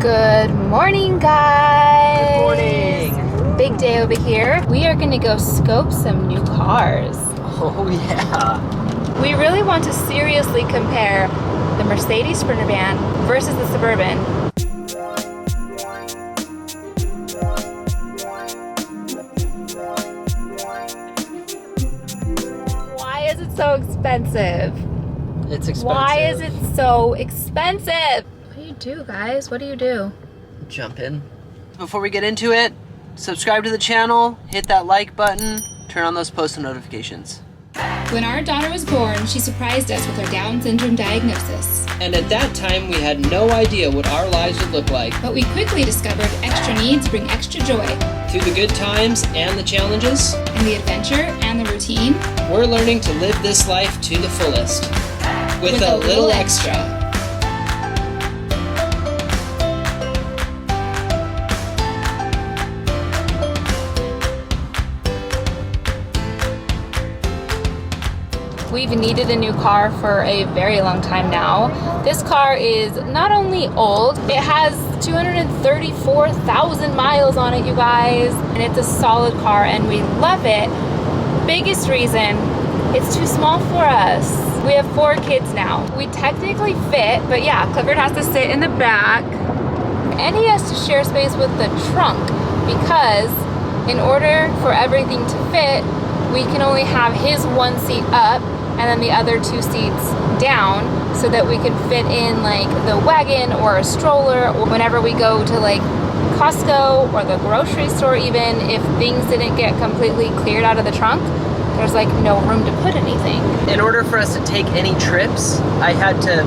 Good morning, guys. Good morning. Big day over here. We are gonna go scope some new cars. Oh yeah. We really want to seriously compare the Mercedes Sprinter van versus the Suburban. Why is it so expensive? It's expensive. Why is it so expensive? What do you do, guys? What do you do? Jump in. Before we get into it, subscribe to the channel, hit that like button, turn on those post notifications. When our daughter was born, she surprised us with her Down syndrome diagnosis. And at that time, we had no idea what our lives would look like. But we quickly discovered extra needs bring extra joy. Through the good times and the challenges, And the adventure and the routine, we're learning to live this life to the fullest. With a little extra. We've needed a new car for a very long time now. This car is not only old, it has 234,000 miles on it, you guys. And it's a solid car and we love it. Biggest reason, it's too small for us. We have 4 kids now. We technically fit, but yeah, Clifford has to sit in the back and he has to share space with the trunk because in order for everything to fit, we can only have his one seat up and then the other 2 seats down so that we can fit in like the wagon or a stroller, or whenever we go to like Costco or the grocery store, even if things didn't get completely cleared out of the trunk, there's like no room to put anything. In order for us to take any trips, I had to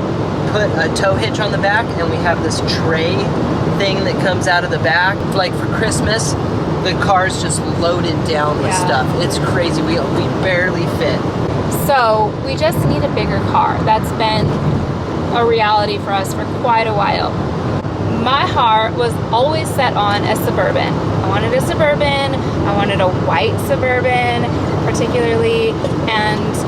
put a tow hitch on the back, and we have this tray thing that comes out of the back. Like for Christmas, the car's just loaded down with stuff. It's crazy. We barely fit. So we just need a bigger car. That's been a reality for us for quite a while. My heart was always set on a Suburban. I wanted a Suburban. I wanted a white Suburban particularly,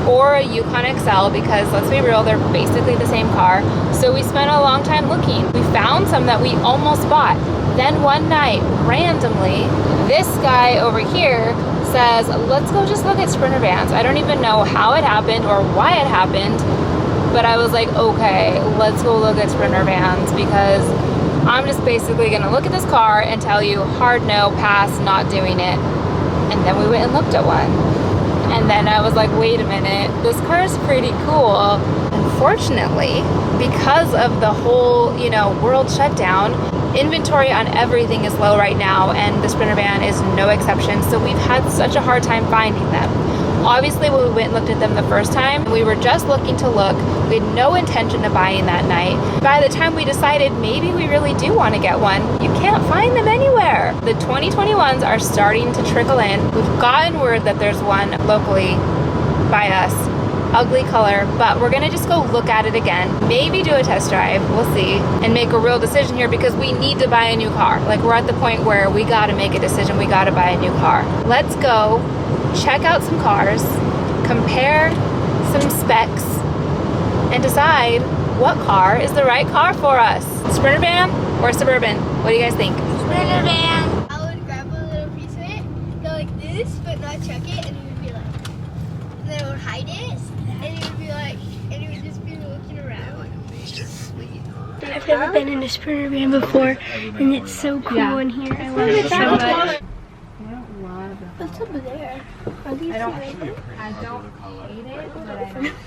or a Yukon XL because let's be real, they're basically the same car. So we spent a long time looking. We found some that we almost bought. Then one night, randomly, this guy over here says, let's go just look at Sprinter vans. I don't even know how it happened or why it happened, but I was like, okay, let's go look at Sprinter vans because I'm just basically gonna look at this car and tell you hard no, pass, not doing it. And then we went and looked at one. And then I was like, wait a minute, this car is pretty cool. Unfortunately, because of the whole, world shutdown, inventory on everything is low right now, and the Sprinter van is no exception. So we've had such a hard time finding them. Obviously, when we went and looked at them the first time, we were just looking to look. We had no intention of buying that night. By the time we decided maybe we really do want to get one, you can't find them anywhere. The 2021s are starting to trickle in. We've gotten word that there's one locally by us. Ugly color, but we're gonna just go look at it again, maybe do a test drive, we'll see, and make a real decision here because we need to buy a new car. Like, we're at the point where we gotta make a decision, we gotta buy a new car. Let's go check out some cars, compare some specs, and decide what car is the right car for us. Sprinter van or Suburban? What do you guys think? Sprinter van. I would grab a little piece of it, go like this, but not chuck it, and it would be like, and then it would hide it. And it would be like, and it would just be looking around. I've never been in a Sprinter van before, and it's so cool in here. I love it so much. I don't love it. What's over there? Are these I don't hate it, but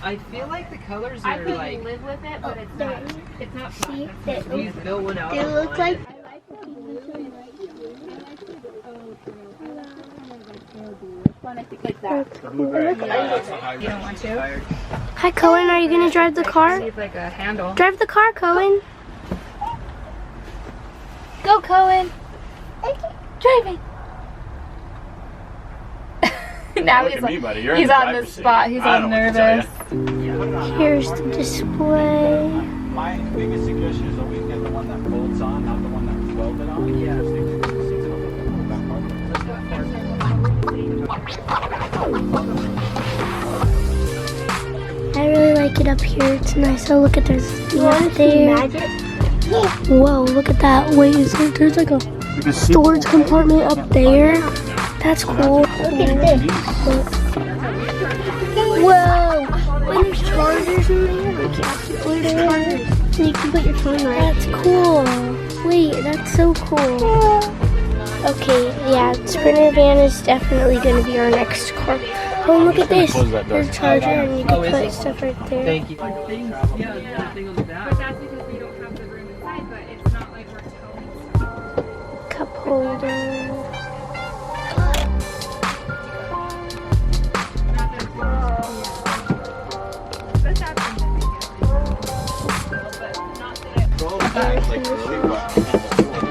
I feel like the colors I are could like. live with it, but it's not. It's not See, fun. You built one out. they look like. You don't want to? Hi, Cohen. Are you gonna drive the car? It's like a handle. Drive the car, Cohen. Go, Cohen. Driving. Now he's on the spot. He's all nervous. Here's the display. My biggest suggestion is always get the one that folds on, not the one that's welded on. Yeah. I really like it up here. It's nice. Oh, look at there's You want to see magic? Whoa, look at that. Wait, there's like a storage compartment up there? That's cool. Look at this. Whoa! Wait, there's chargers in there? So you can put your phone right. That's cool. Wait, that's so cool. Okay, yeah, Sprinter van is definitely going to be our next car. Oh, look at this. There's a charger and you can put stuff right there. Thank you. But that's because we don't have the room inside, but it's not like we're towing. Cup holder.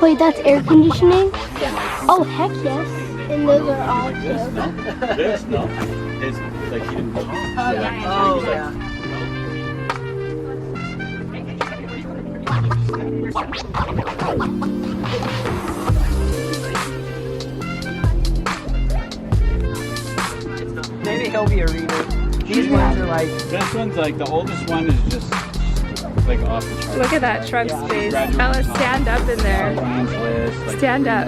Wait, that's air conditioning? Oh, heck yes. And those are all too. This, no. It's like he didn't. Oh, yeah. Maybe he'll be a reader. These ones are like. This one's like the oldest one is just like off the chart. Look at that trunk space. Ella, stand up in there. Stand up.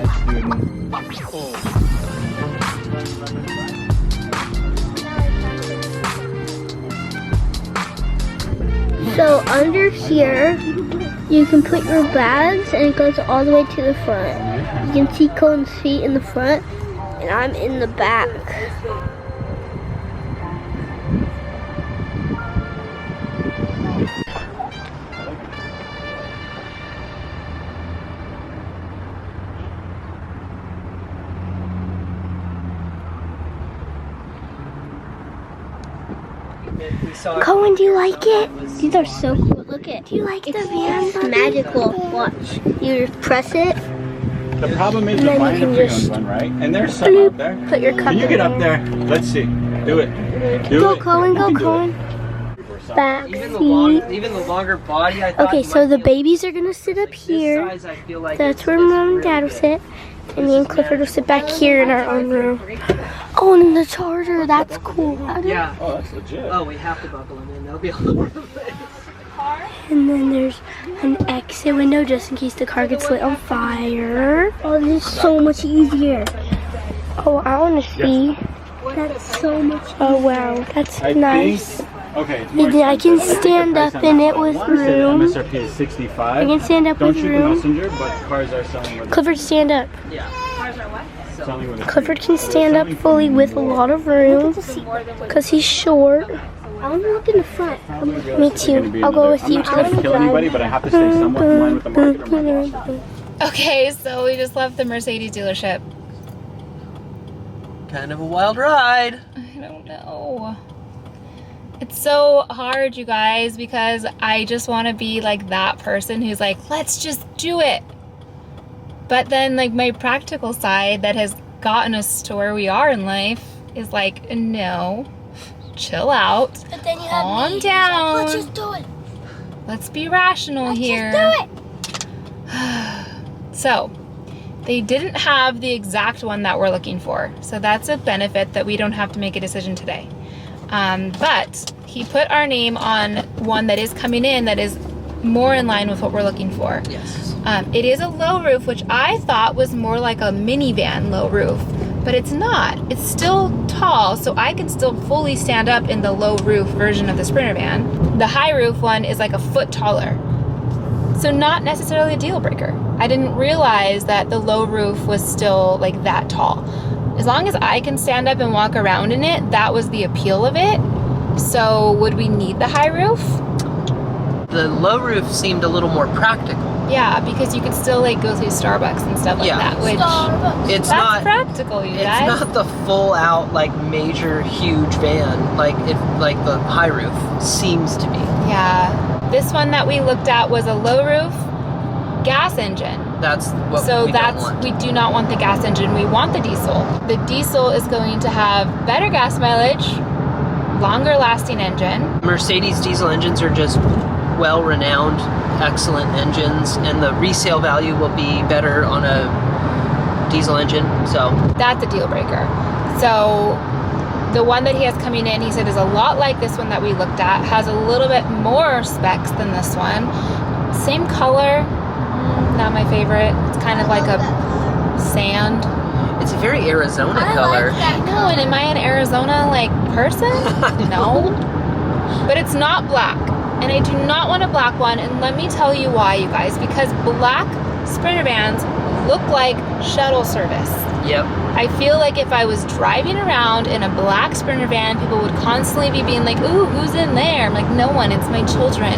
So under here, you can put your bags and it goes all the way to the front. You can see Colin's feet in the front and I'm in the back. Colin, do you like it? These are so cool. Look at. Do you like the van? It's magical. Watch. You just press it. The problem is And the then you flying can freedom's just one, right? And there's some out there. Put your cup Can you in get up there. there? Let's see. Do it. Do Go, it. Colin. You Go, can do Colin. it. Back Even the seat. longer body, I thought. Okay, you so might the be babies are gonna sit up this here. size, I feel like That's it's where Mom and really Dad will big. sit. And me and Clifford will sit back here in our own room. Oh, and the charger. That's cool. Yeah. Oh, that's legit. Oh, we have to buckle them in. They'll be all over the place. And then there's an exit window just in case the car gets lit on fire. Oh, this is so much easier. Oh, I want to see. That's so much easier. Oh, wow. That's I nice. think. Okay. And I can stand up in it with room. MSRP is 65. I can stand up Don't with shoot the room. messenger, but cars are selling with. Clifford, stand up. Yeah. Selling with a Clifford can stand up fully with a lot of room because he's short. I want to look in the front. Me too. I'll go with you I'm to not the trying to kill anybody, but I have to stay somewhat in line with the market or my boss. Okay, so we just left the Mercedes dealership. Kind of a wild ride. I don't know. It's so hard, you guys, because I just want to be like that person who's like, let's just do it. But then like my practical side that has gotten us to where we are in life is like, no, chill out, But then you calm down. Let's just do it. Let's be rational here. Just do it. So they didn't have the exact one that we're looking for. So that's a benefit that we don't have to make a decision today. But he put our name on one that is coming in that is more in line with what we're looking for. Yes. It is a low roof, which I thought was more like a minivan low roof, but it's not. It's still tall, so I can still fully stand up in the low roof version of the Sprinter van. The high roof one is like a foot taller. So not necessarily a deal breaker. I didn't realize that the low roof was still like that tall. As long as I can stand up and walk around in it, that was the appeal of it. So would we need the high roof? The low roof seemed a little more practical. Yeah, because you could still like go through Starbucks and stuff like Yeah. that, which It's that's not. practical, you It's guys. not the full out like major huge van like the high roof seems to be. Yeah. This one that we looked at was a low roof gas engine. That's what So we that's, don't want. we do not want the gas engine, we want the diesel. The diesel is going to have better gas mileage, longer lasting engine. Mercedes diesel engines are just well-renowned, excellent engines, and the resale value will be better on a diesel engine. So That's a deal breaker. So the one that he has coming in, he said is a lot like this one that we looked at, has a little bit more specs than this one. Same color, Not my favorite. It's kind of like a sand. It's a very Arizona I color. like that. No, and am I an Arizona like person? No. But it's not black. And I do not want a black one. And let me tell you why, you guys. Because black Sprinter vans look like shuttle service. Yep. I feel like if I was driving around in a black Sprinter van, people would constantly be being like, ooh, who's in there? I'm like, no one, it's my children.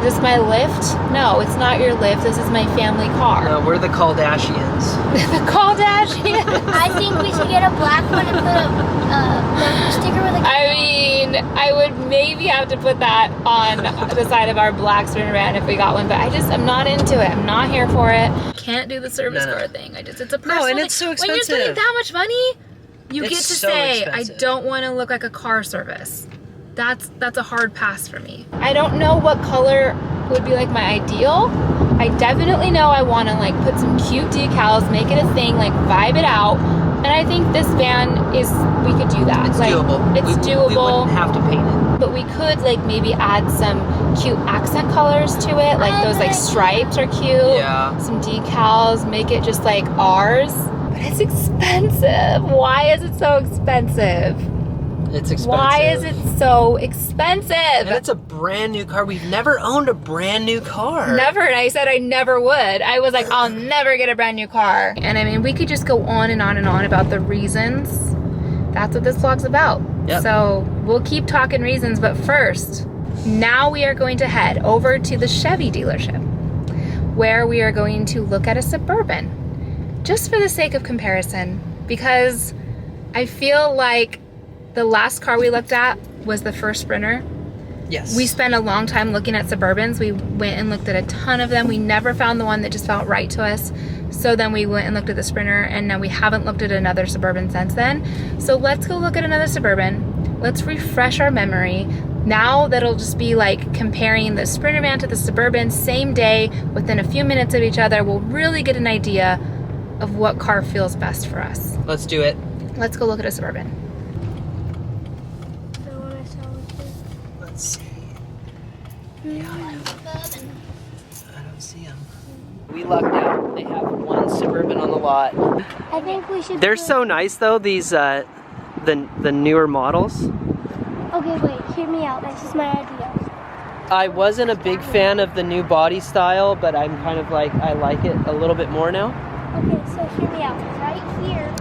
Is this my lift? No, it's not your lift. This is my family car. No, we're the Kardashians. The Kardashians. I think we should get a black one and put a bumper sticker with a I mean, I would maybe have to put that on the side of our black Sprinter van if we got one, but I'm not into it. I'm not here for it. Can't do the service No. car thing. It's a personal and thing. it's so When you're expensive. spending that much money, you It's get to so say, expensive. I don't want to look like a car service. That's a hard pass for me. I don't know what color would be like my ideal. I definitely know I want to like put some cute decals, make it a thing, like vibe it out. And I think this van we could do that. It's like, doable. It's We doable. wouldn't have to paint it. But we could like maybe add some cute accent colors to it. Like those like stripes are cute. Yeah. Some decals, make it just like ours. But it's expensive. Why is it so expensive? It's expensive. Why is it so expensive? And it's a brand new car. We've never owned a brand new car. Never, and I said I never would. I was like, I'll never get a brand new car. And I mean, we could just go on and on and on about the reasons. That's what this vlog's about. Yep. So we'll keep talking reasons, but first, now we are going to head over to the Chevy dealership where we are going to look at a Suburban, just for the sake of comparison, because I feel like the last car we looked at was the first Sprinter. Yes. We spent a long time looking at Suburbans. We went and looked at a ton of them. We never found the one that just felt right to us. So then we went and looked at the Sprinter, and now we haven't looked at another Suburban since then. So let's go look at another Suburban. Let's refresh our memory. Now that'll just be like comparing the Sprinter van to the Suburban same day within a few minutes of each other. We'll really get an idea of what car feels best for us. Let's do it. Let's go look at a Suburban. The one I saw was this. Let's see. Yeah, I don't see them. We lucked out. They have one Suburban on the lot. I think we should. They're put- so nice though. These the newer models. Okay, wait. Hear me out. This is my idea. I wasn't a big fan of the new body style, but I'm kind of like I like it a little bit more now. Okay, so hear me out. Right here,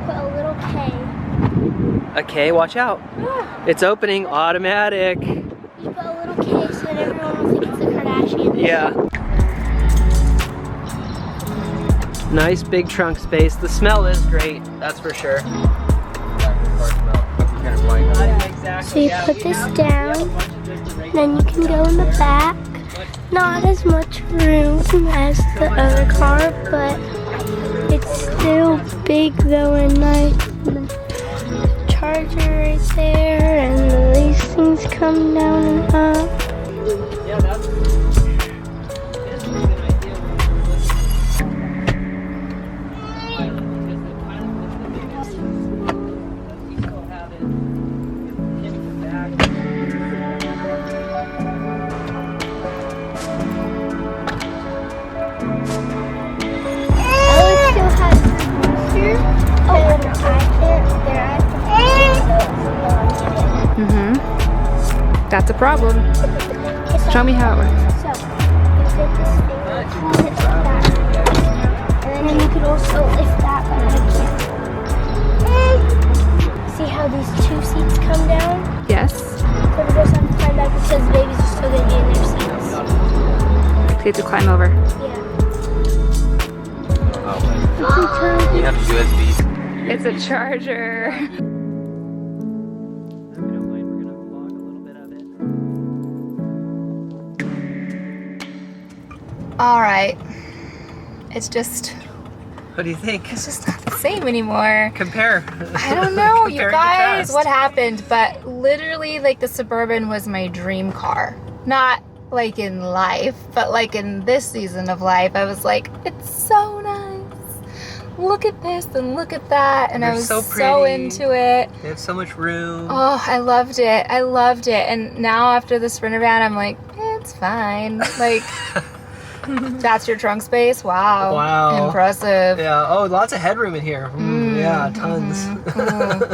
put a little K. Okay, watch out. It's opening automatic. You put a little K so that everyone will think it's the Kardashians. Yeah. Nice big trunk space. The smell is great, that's for sure. So you put this down, then you can go in the back. Not as much room as the other car, but it's still big though and nice. And the charger right there, and these things come down and up. Yeah, that's a good idea. We still have it in the back. Ella still has a booster. Oh, and I can't. There, I Mm-hmm. That's a problem. Show me how it works. So, you get this thing, hold it like that. And then you could also lift that, but I can't. See how these two seats come down? Yes. So we just have to climb back because the babies are still going to be in their seats. You have to climb over. Yeah. You have USB. It's a charger. All right. It's just What do you think? not the same anymore. Compare. I don't know, you Compare and guys, contrast. what happened, but literally like the Suburban was my dream car. Not like in life, but like in this season of life, I was like, it's so nice. Look at this and look at that. And I They're was so so pretty. into it. They have so much room. Oh, I loved it. I loved it. And now after the Sprinter van, I'm like, it's fine. Like, That's your trunk space? Wow. Wow. Impressive. Yeah. Oh, lots of headroom in here. Yeah, tons.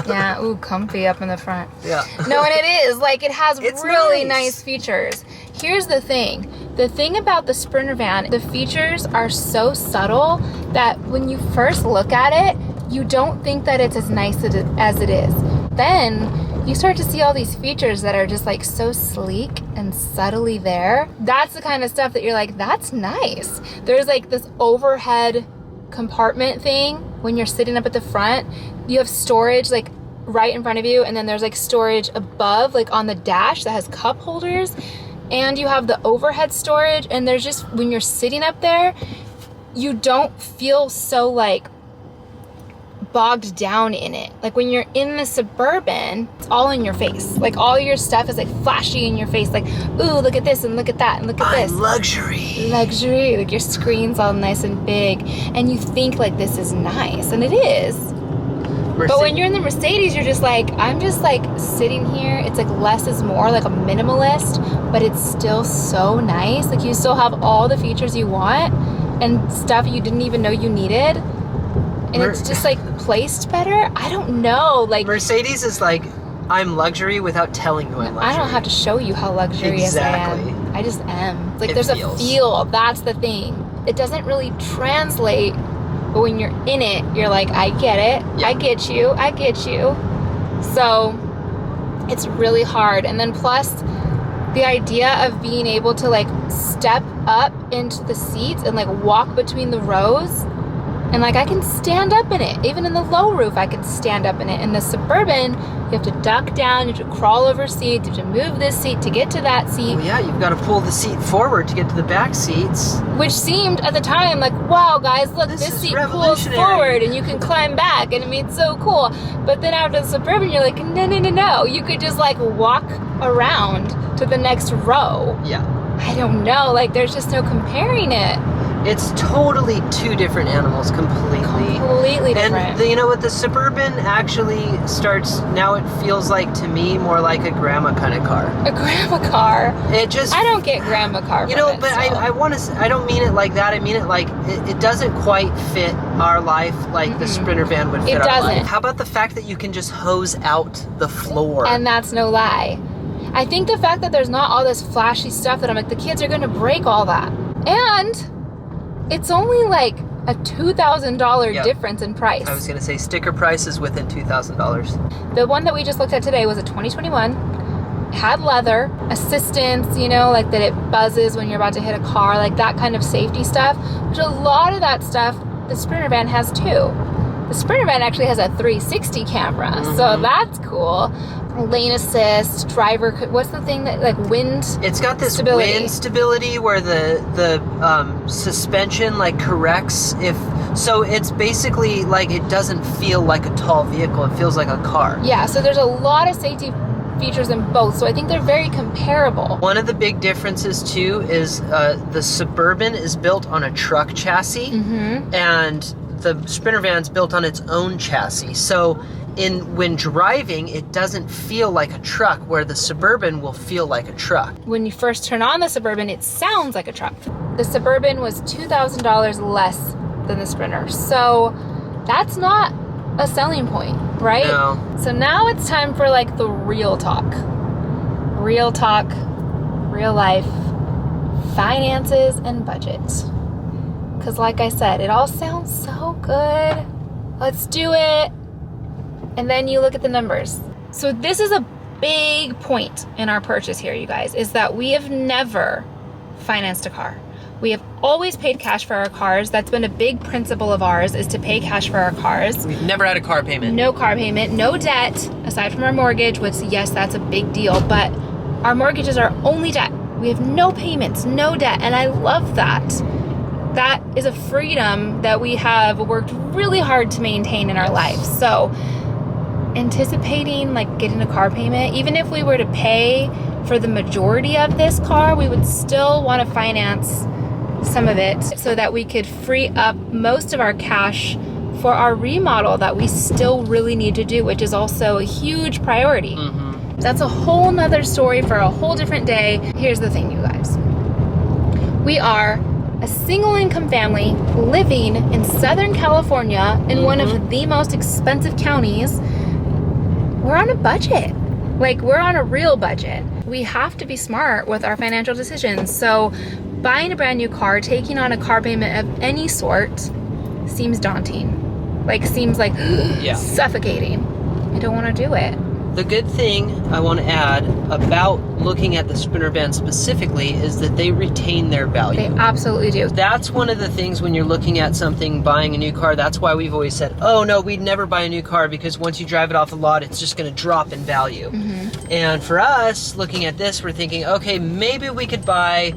Yeah, ooh, comfy up in the front. Yeah. No, and it is. Like, it has It's really nice. nice features. Here's the thing. The thing about the Sprinter van, the features are so subtle that when you first look at it, you don't think that it's as nice as it is. Then you start to see all these features that are just like so sleek and subtly there. That's the kind of stuff that you're like, that's nice. There's like this overhead compartment thing when you're sitting up at the front. You have storage like right in front of you, and then there's like storage above, like on the dash that has cup holders, and you have the overhead storage. And there's just, when you're sitting up there, you don't feel so like bogged down in it. Like when you're in the Suburban, it's all in your face. Like all your stuff is like flashy in your face. Like, ooh, look at this and look at that and look at this. Luxury. Luxury. Like your screen's all nice and big, and you think like this is nice, and it is. But when you're in the Mercedes, you're just like, I'm just like sitting here. It's like less is more, like a minimalist, but it's still so nice. Like you still have all the features you want and stuff you didn't even know you needed. And it's just like placed better. I don't know. Like Mercedes is like, I'm luxury without telling you I'm luxury. I don't have to show you how luxurious Exactly. I am. I just am. Like It there's feels. a feel. That's the thing. It doesn't really translate, but when you're in it, you're like, I get it. Yeah. I get you. I get you. So it's really hard. And then plus the idea of being able to like step up into the seats and like walk between the rows. And like I can stand up in it. Even in the low roof, I can stand up in it. In the Suburban, you have to duck down, you have to crawl over seats, you have to move this seat to get to that seat. Well, yeah, you've got to pull the seat forward to get to the back seats. Which seemed at the time like, wow, guys, look, This this is seat pulls revolutionary. forward and you can climb back, and it made so cool. But then after the Suburban, you're like, no. You could just like walk around to the next row. Yeah. I don't know, like there's just no comparing it. It's totally two different animals completely. Completely different. And you know what? The Suburban actually starts, now it feels like to me more like a grandma kind of car. A grandma car. It just, I don't get grandma car from you know, it, but so. I want to, I don't mean it like that. I mean it like, it doesn't quite fit our life like the Sprinter van would fit It our doesn't. life. How about the fact that you can just hose out the floor? And that's no lie. I think the fact that there's not all this flashy stuff that I'm like, the kids are going to break all that. And it's only like a $2,000 Yep. difference in price. I was going to say sticker price is within $2,000. The one that we just looked at today was a 2021. Had leather, assistance, you know, like that it buzzes when you're about to hit a car, like that kind of safety stuff. Which a lot of that stuff the Sprinter van has too. The Sprinter van actually has a 360 camera, so that's cool. Lane assist, driver, what's the thing that, like wind It's got this stability. wind stability where the suspension like corrects if, so it's basically like it doesn't feel like a tall vehicle, it feels like a car. Yeah, so there's a lot of safety features in both, so I think they're very comparable. One of the big differences too is the Suburban is built on a truck chassis, and the Sprinter van's built on its own chassis. So when driving, it doesn't feel like a truck, where the Suburban will feel like a truck. When you first turn on the Suburban, it sounds like a truck. The Suburban was $2,000 less than the Sprinter, so that's not a selling point, right? No. So now it's time for like the real talk. Real talk, real life, finances and budget. Because like I said, it all sounds so good. Let's do it. And then you look at the numbers. So this is a big point in our purchase here, you guys, is that we have never financed a car. We have always paid cash for our cars. That's been a big principle of ours, is to pay cash for our cars. We've never had a car payment. No car payment, no debt, aside from our mortgage, which yes, that's a big deal, but our mortgage is our only debt. We have no payments, no debt, and I love that. That is a freedom that we have worked really hard to maintain in our life. So anticipating like getting a car payment, even if we were to pay for the majority of this car, we would still want to finance some of it so that we could free up most of our cash for our remodel that we still really need to do, which is also a huge priority. That's a whole nother story for a whole different day. Here's the thing, you guys. We are a single income family living in Southern California in one of the most expensive counties. We're on a budget. Like, we're on a real budget. We have to be smart with our financial decisions. So buying a brand new car, taking on a car payment of any sort seems daunting. Like, seems like suffocating. I don't want to do it. The good thing I want to add about looking at the sprinter van specifically is that they retain their value. They absolutely do. That's one of the things when you're looking at something, buying a new car. That's why we've always said, oh no, we'd never buy a new car, because once you drive it off the lot, it's just going to drop in value. And for us, looking at this, we're thinking, okay, maybe we could buy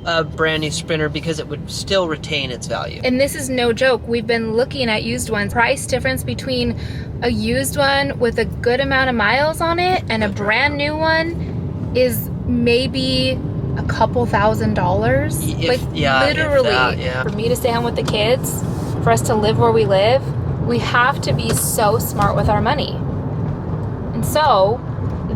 a brand new Sprinter because it would still retain its value. And this is no joke. We've been looking at used ones. Price difference between a used one with a good amount of miles on it and a brand new one is maybe a couple $1,000s. Like, literally. For me to stay home with the kids, for us to live where we live, we have to be so smart with our money. And so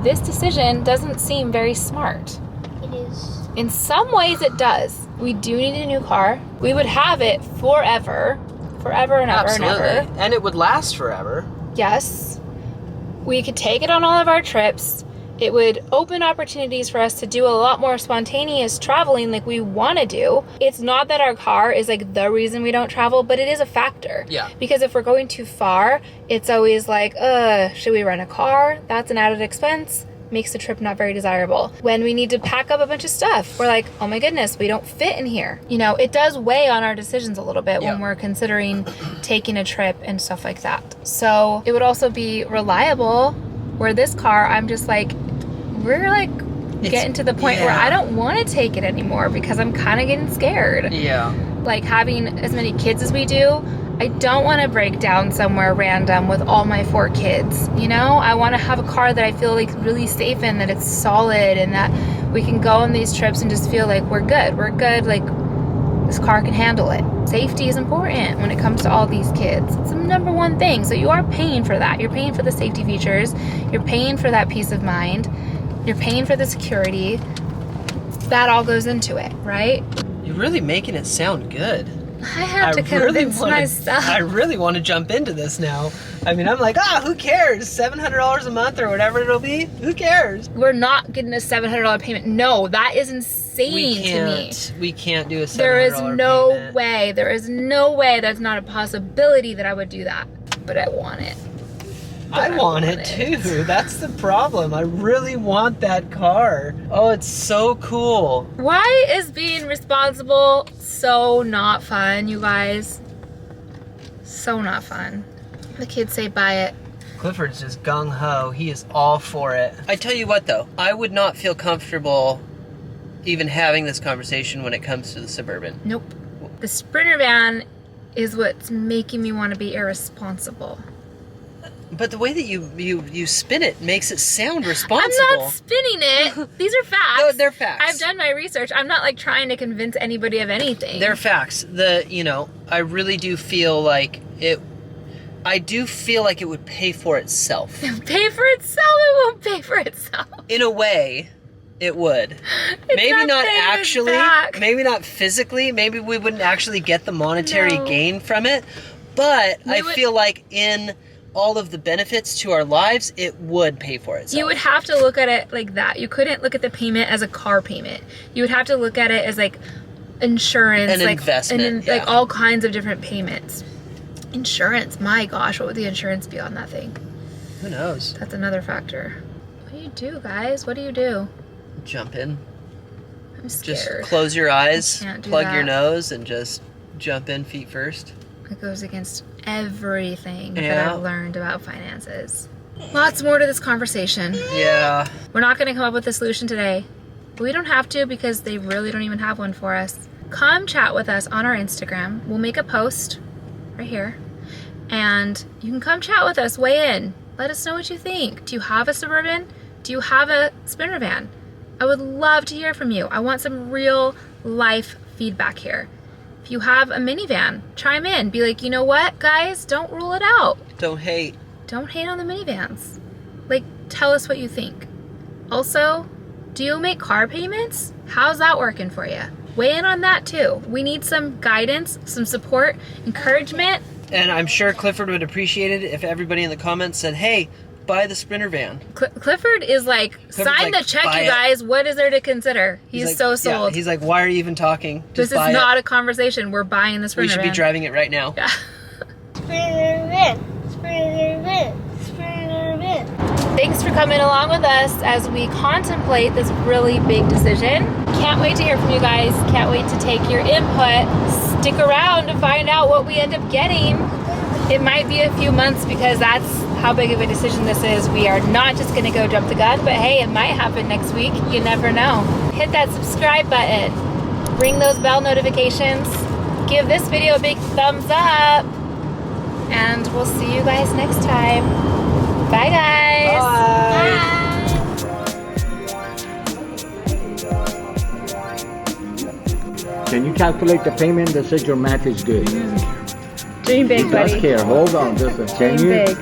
this decision doesn't seem very smart. It is. In some ways it does. We do need a new car. We would have it forever. Forever and ever and ever. And it would last forever. Yes. We could take it on all of our trips. It would open opportunities for us to do a lot more spontaneous traveling like we want to do. It's not that our car is like the reason we don't travel, but it is a factor. Yeah. Because if we're going too far, it's always like, should we rent a car? That's an added expense. Makes the trip not very desirable. When we need to pack up a bunch of stuff, we're like, oh my goodness, we don't fit in here. You know, it does weigh on our decisions a little bit when we're considering taking a trip and stuff like that. So it would also be reliable, where this car, I'm just like, we're like getting to the point where I don't want to take it anymore because I'm kind of getting scared. Yeah. Like, having as many kids as we do, I don't want to break down somewhere random with all my 4 kids, you know? I want to have a car that I feel like really safe in, that it's solid, and that we can go on these trips and just feel like we're good, like this car can handle it. Safety is important when it comes to all these kids. It's the #1 thing. So you are paying for that. You're paying for the safety features. You're paying for that peace of mind. You're paying for the security. That all goes into it, right? You're really making it sound good. I have to convince myself. I really want to jump into this now. I mean, I'm like, who cares? $700 a month or whatever it'll be? Who cares? We're not getting a $700 payment. No, that is insane to me. We can't do a $700 payment. There is no way. There is no way. That's not a possibility that I would do that. But I want it. I want it too. That's the problem. I really want that car. Oh, it's so cool. Why is being responsible so not fun, you guys? So not fun. The kids say buy it. Clifford's just gung-ho. He is all for it. I tell you what though, I would not feel comfortable even having this conversation when it comes to the Suburban. Nope. The Sprinter van is what's making me want to be irresponsible. But the way that you spin it makes it sound responsible. I'm not spinning it. These are facts. No, they're facts. I've done my research. I'm not like trying to convince anybody of anything. They're facts. I really do feel like it. I do feel like it would pay for itself. Pay for itself? It won't pay for itself. In a way, it would. Maybe not actually. Maybe not physically. Maybe we wouldn't actually get the monetary gain from it. But I feel like in all of the benefits to our lives, it would pay for itself. You would have to look at it like that. You couldn't look at the payment as a car payment. You would have to look at it as like insurance, an investment, like all kinds of different payments. Insurance, my gosh, what would the insurance be on that thing? Who knows? That's another factor. What do you do, guys? What do you do? Jump in. I'm scared. Just close your eyes, plug your that. nose, and just jump in feet first. It goes against everything that I've learned about finances. Lots more to this conversation. Yeah. We're not going to come up with a solution today. But we don't have to because they really don't even have one for us. Come chat with us on our Instagram. We'll make a post right here. And you can come chat with us, weigh in. Let us know what you think. Do you have a Suburban? Do you have a Sprinter van? I would love to hear from you. I want some real life feedback here. If you have a minivan, chime in. Be like, you know what, guys? Don't rule it out. Don't hate. Don't hate on the minivans. Like, tell us what you think. Also, do you make car payments? How's that working for you? weigh in on that too. We need some guidance, some support, encouragement. And I'm sure Clifford would appreciate it if everybody in the comments said, hey, buy the Sprinter van. Clifford is like, sign the check, you guys. What is there to consider? He's like, so sold. Yeah, he's like, why are you even talking? This is not a conversation. We're buying the Sprinter van. We should be driving it right now. Yeah. Sprinter van, Sprinter van, Sprinter van. Thanks for coming along with us as we contemplate this really big decision. Can't wait to hear from you guys. Can't wait to take your input. Stick around to find out what we end up getting. It might be a few months because that's how big of a decision this is. We are not just gonna go jump the gun, but hey, it might happen next week. You never know. Hit that subscribe button. Ring those bell notifications. Give this video a big thumbs up. And we'll see you guys next time. Bye, guys. Bye. Can you calculate the payment that says your math is good? Dream big, buddy. Just care. Hold on. Just can Dream you? big.